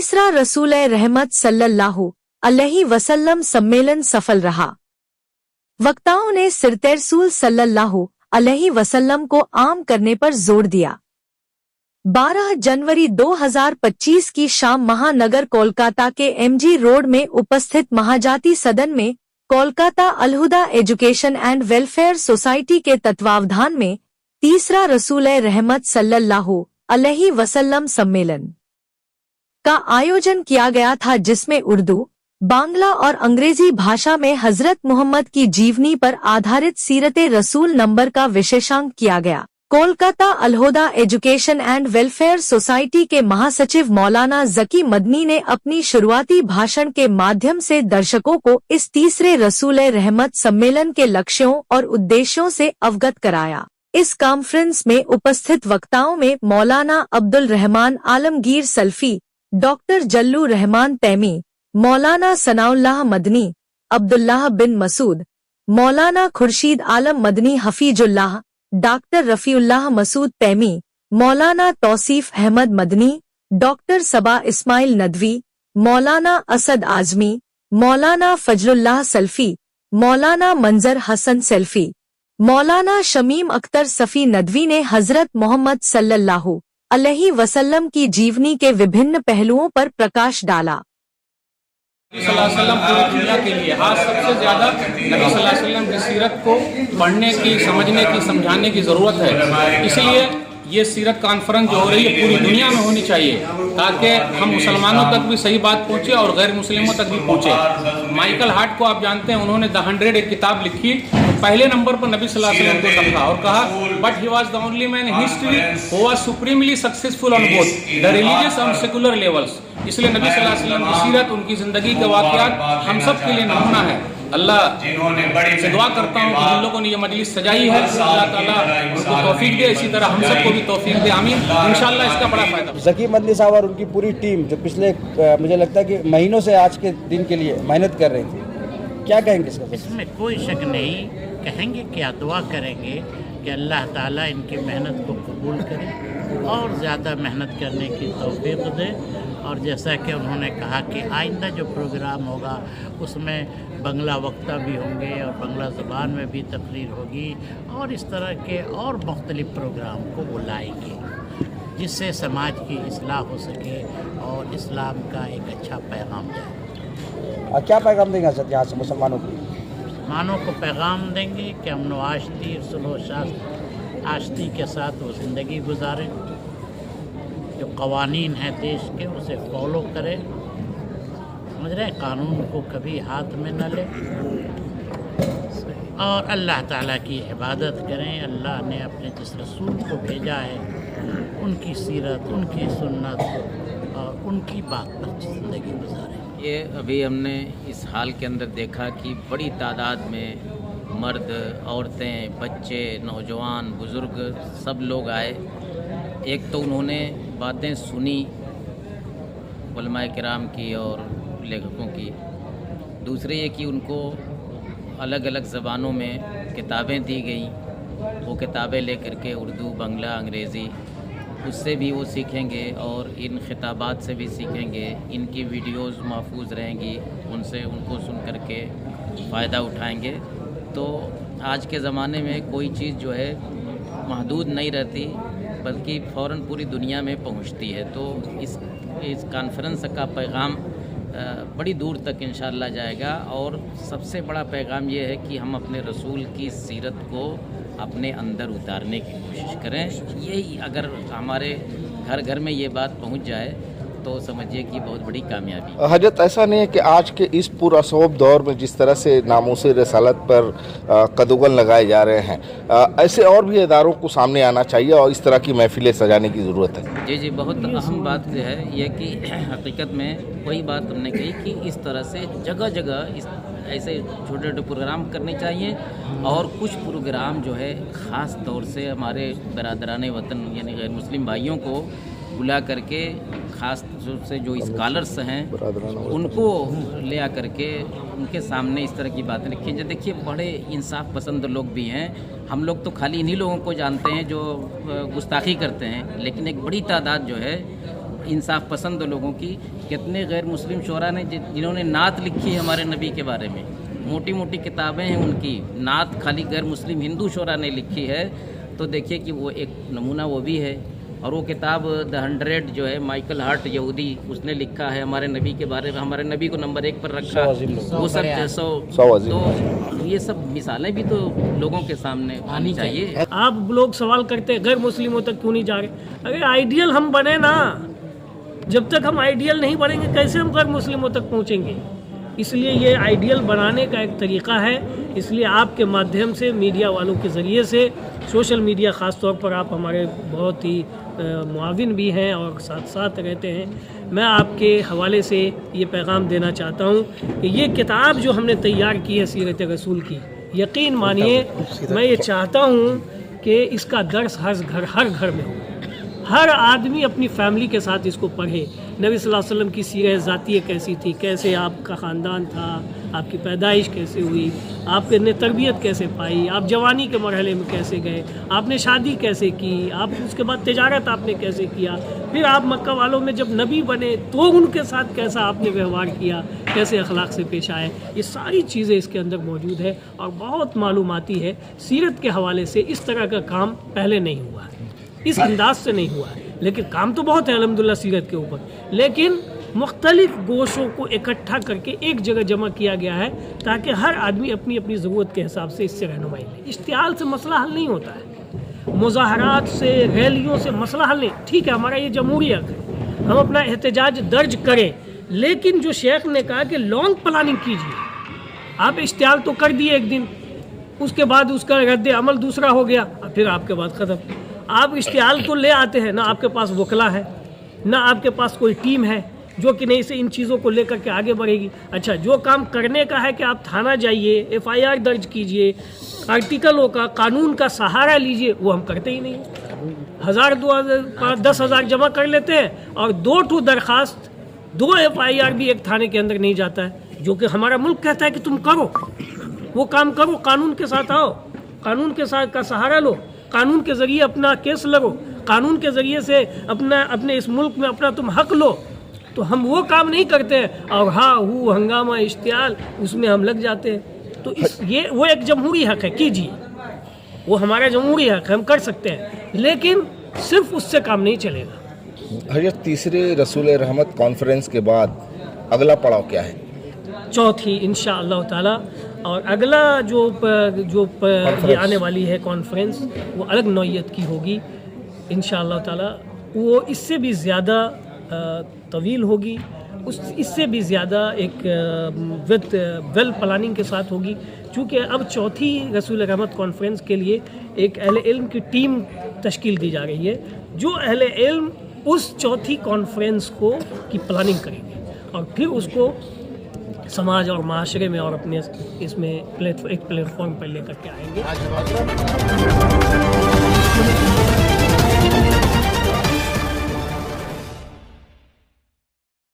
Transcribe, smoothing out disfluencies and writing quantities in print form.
तीसरा रसूल रहमत सल्लल्लाहु अलैहि वसल्लम सम्मेलन सफल रहा। वक्ताओं ने सिरत रसूल सल्लल्लाहु अलैहि वसल्लम को आम करने पर जोर दिया। 12 जनवरी 2025 की शाम महानगर कोलकाता के एमजी रोड में उपस्थित महाजाति सदन में Kolkata Al Huda education and welfare society के तत्वावधान में तीसरा रसूल रहमत सल्लल्लाहु अलैहि वसल्लम सम्मेलन का आयोजन किया गया था, जिसमें उर्दू, बांग्ला और अंग्रेजी भाषा में हजरत मोहम्मद की जीवनी पर आधारित सीरत रसूल नंबर का विशेषांक किया गया। Kolkata Al Huda education and welfare society के महासचिव मौलाना जकी मदनी ने अपनी शुरुआती भाषण के माध्यम से दर्शकों को इस तीसरे रसूल रहमत सम्मेलन के लक्ष्यों और उद्देश्यों से अवगत कराया। इस कॉन्फ्रेंस में उपस्थित वक्ताओं में मौलाना अब्दुल रहमान आलमगीर सल्फी, डॉक्टर जल्लू रहमान तैमी, मौलाना सनाउल्लाह मदनी, अब्दुल्लाह बिन मसूद, मौलाना खुर्शीद आलम मदनी हफीजुल्लाह, डॉक्टर रफीउल्लाह मसूद तैमी, मौलाना तौसीफ अहमद मदनी, डॉक्टर सबा इस्माइल नदवी, मौलाना असद आजमी, मौलाना फजलुल्लाह सल्फी, मौलाना मंजर हसन सल्फी, मौलाना शमीम अख्तर सफी नदवी ने हजरत मोहम्मद सल्लल्लाहु अलैहि वसल्लम की जीवनी के विभिन्न पहलुओं पर प्रकाश डाला। नबी सल्लल्लाहु अलैहि वसल्लम पूरी दुनिया के लिए आज सबसे ज्यादा नबी सल्लल्लाहु अलैहि वसल्लम की सीरत को पढ़ने की, समझने की, समझाने की ज़रूरत है। इसलिए ये सीरत कॉन्फ्रेंस जो हो रही है पूरी दुनिया में होनी चाहिए, ताकि हम मुसलमानों तक भी सही बात पहुँचे और गैर मुस्लिमों तक भी पहुँचे। माइकल हार्ट को आप जानते हैं, उन्होंने द 100 एक किताब लिखी, पहले नंबर पर नबी सल्लल्लाहु अलैहि वसल्लम को रखा और कहा but he was the only man in history who was supremely successful on both the religious and secular levels. इसलिए नबी सल्लल्लाहु अलैहि वसल्लम की सीरत, उनकी जिंदगी के वाक़यात हम सब के लिए नमूना है। अल्लाह से दुआ करता हूँ कि जिन लोगों ने ये मजलिस सजाई है, अल्लाह ताला उनको तौफीक दे, इसी तरह हम सबको भी तौफीक दे, आमीन। इंशाअल्लाह इसका बड़ा फायदा। जकी मदनी साहब और उनकी पूरी टीम जो पिछले मुझे लगता है कि महीनों से आज के दिन के लिए मेहनत कर रही थी, क्या कहेंगे इसका? इसमें कोई शक नहीं, कहेंगे क्या, दुआ करेंगे कि अल्लाह ताला इनकी मेहनत को कबूल करे और ज़्यादा मेहनत करने की तौफीक दे। और जैसा कि उन्होंने कहा कि आइंदा जो प्रोग्राम होगा उसमें बंगला वक्ता भी होंगे और बंगला ज़बान में भी तकरीर होगी और इस तरह के और मुख्तलिफ़ प्रोग्राम को वो लाएंगे, जिससे समाज की इस्लाह हो सके और इस्लाम का एक अच्छा पैगाम जाए। क्या पैगाम देंगे सर यहाँ से मुसलमानों को? मुसलमानों को पैगाम देंगे कि अमन व आश्ती, सुलह आश्ती के साथ वो ज़िंदगी गुजारें, जो कवानीन हैं देश के उसे फॉलो करें, समझ रहे, कानून को कभी हाथ में न लें और अल्लाह ताला की इबादत करें। अल्लाह ने अपने जिस रसूल को भेजा है उनकी सीरत, उनकी सुन्नत और उनकी बात पर ज़िंदगी गुजारें। ये अभी हमने इस हाल के अंदर देखा कि बड़ी तादाद में मर्द, औरतें, बच्चे, नौजवान, बुज़ुर्ग सब लोग आए। एक तो उन्होंने बातें सुनी उलमाए किराम की और लेखकों की, दूसरे ये कि उनको अलग अलग ज़बानों में किताबें दी गईं। वो किताबें लेकर के उर्दू, बांग्ला, अंग्रेज़ी, उससे भी वो सीखेंगे और इन खिताबात से भी सीखेंगे। इनकी वीडियोस महफूज रहेंगी, उनसे उनको सुन कर के फ़ायदा उठाएंगे। तो आज के ज़माने में कोई चीज़ जो है महदूद नहीं रहती, बल्कि फ़ौरन पूरी दुनिया में पहुंचती है। तो इस कॉन्फ्रेंस का पैगाम बड़ी दूर तक इंशाअल्लाह जाएगा और सबसे बड़ा पैगाम ये है कि हम अपने रसूल की सीरत को अपने अंदर उतारने की कोशिश करें। यही अगर हमारे घर घर में ये बात पहुंच जाए तो समझिए कि बहुत बड़ी कामयाबी। हजरत, ऐसा नहीं है कि आज के इस पुरअसोब दौर में जिस तरह से नामूस रसालत पर कदुगल लगाए जा रहे हैं, ऐसे और भी इदारों को सामने आना चाहिए और इस तरह की महफिलें सजाने की ज़रूरत है। जी, बहुत अहम बात जो है ये कि हकीकत में वही बात हमने कही कि इस तरह से जगह जगह ऐसे छोटे छोटे प्रोग्राम करने चाहिए और कुछ प्रोग्राम जो है ख़ास तौर से हमारे बरादरान वतन यानी गैर मुस्लिम भाइयों को बुला करके, ख़ास तौर से जो स्कॉलर्स हैं उनको ले आ करके उनके सामने इस तरह की बातें रखी। जो देखिए बड़े इंसाफ पसंद लोग भी हैं, हम लोग तो खाली इन्हीं लोगों को जानते हैं जो गुस्ताखी करते हैं, लेकिन एक बड़ी तादाद जो है इंसाफ पसंद लोगों की। कितने गैर मुस्लिम शोरा ने जिन्होंने नात लिखी है हमारे नबी के बारे में, मोटी मोटी किताबें हैं उनकी, नात खाली गैर मुस्लिम हिंदू शोरा ने लिखी है। तो देखिए कि वो एक नमूना वो भी है। और वो किताब द 100 जो है माइकल हार्ट यहूदी, उसने लिखा है हमारे नबी के बारे में, हमारे नबी को नंबर 1 पर रखा। वो सब 100 तो ये सब मिसालें भी तो लोगों के सामने आनी चाहिए। आप लोग सवाल करते हैं गैर मुस्लिमों तक क्यों नहीं जा रहे? अरे आइडियल हम बने ना, जब तक हम आइडियल नहीं बनेंगे कैसे हम गैर मुस्लिमों तक पहुँचेंगे? इसलिए ये आइडियल बनाने का एक तरीक़ा है। इसलिए आपके माध्यम से, मीडिया वालों के ज़रिए से, सोशल मीडिया ख़ास तौर पर आप हमारे बहुत ही मुआविन भी हैं और साथ साथ रहते हैं, मैं आपके हवाले से ये पैगाम देना चाहता हूँ कि ये किताब जो हमने तैयार की है सीरत रसूल की, यकीन मानिए मैं ये चाहता हूँ कि इसका दर्स हर घर में हो, हर आदमी अपनी फैमिली के साथ इसको पढ़े। नबी सल्लल्लाहु अलैहि वसल्लम की सीरत ज़ातिय्या कैसी थी, कैसे आपका ख़ानदान था, आपकी पैदाइश कैसे हुई, आपने तरबियत कैसे पाई, आप जवानी के मरहले में कैसे गए, आपने शादी कैसे की, आप उसके बाद तिजारत आपने कैसे किया, फिर आप मक्का वालों में जब नबी बने तो उनके साथ कैसा आपने व्यवहार किया, कैसे अखलाक से पेश आए, ये सारी चीज़ें इसके अंदर मौजूद है और बहुत मालूमाती है। सीरत के हवाले से इस तरह का काम पहले नहीं हुआ है, इस अंदाज से नहीं हुआ है, लेकिन काम तो बहुत है अल्हम्दुलिल्लाह सीरत के ऊपर, लेकिन मुख्तलिफ गोशों को इकट्ठा करके एक जगह जमा किया गया है ताकि हर आदमी अपनी अपनी ज़रूरत के हिसाब से इससे रहनुमाई ले। इश्तिहाल से मसला हल नहीं होता है, मुज़ाहरात से, रैलियों से मसला हल नहीं। ठीक है, हमारा ये जमहूरी हक है, हम अपना एहतजाज दर्ज करें, लेकिन जो शेख ने कहा कि लॉन्ग प्लानिंग कीजिए। आप इश्तिहाल तो कर दिए एक दिन, उसके बाद उसका रद्द अमल दूसरा हो गया, फिर आपके बाद ख़त्म। आप इश्तिहाल तो ले आते हैं ना, आपके पास वकला है ना, आपके पास कोई टीम है जो कि नहीं से इन चीज़ों को लेकर के आगे बढ़ेगी। अच्छा, जो काम करने का है कि आप थाना जाइए, FIR दर्ज कीजिए, आर्टिकलों का, कानून का सहारा लीजिए, वो हम करते ही नहीं। 1000, 2000, 10,000 जमा कर लेते हैं और 2 दरखास्त, 2 FIR भी एक थाने के अंदर नहीं जाता है, जो कि हमारा मुल्क कहता है कि तुम करो, वो काम करो, कानून के साथ आओ, कानून के साथ का सहारा लो, कानून के ज़रिए अपना केस लड़ो, कानून के ज़रिए से अपने इस मुल्क में अपना तुम हक लो। तो हम वो काम नहीं करते हैं और हंगामा इश्तिहाल उसमें हम लग जाते हैं। तो ये वो एक जमहूरी हक है, कीजिए, वो हमारा जमहूरी हक है, हम कर सकते हैं, लेकिन सिर्फ उससे काम नहीं चलेगा। हज़रत तीसरे रसूल रहमत कॉन्फ्रेंस के बाद अगला पड़ाव क्या है? चौथी इंशाअल्लाह ताला, और अगला जो ये आने वाली है कॉन्फ्रेंस, वो अलग नौइयत की होगी इंशाअल्लाह ताला। वो इससे भी ज़्यादा तवील होगी, इससे भी ज़्यादा एक वेल प्लानिंग के साथ होगी, चूँकि अब चौथी रसूल रहमत कॉन्फ्रेंस के लिए एक अहले इल्म की टीम तश्कील दी जा रही है, जो अहले इल्म उस चौथी कॉन्फ्रेंस की प्लानिंग करेंगे और फिर उसको समाज और माशरे में और अपने इसमें एक प्लेटफॉर्म पर लेकर के आएंगे।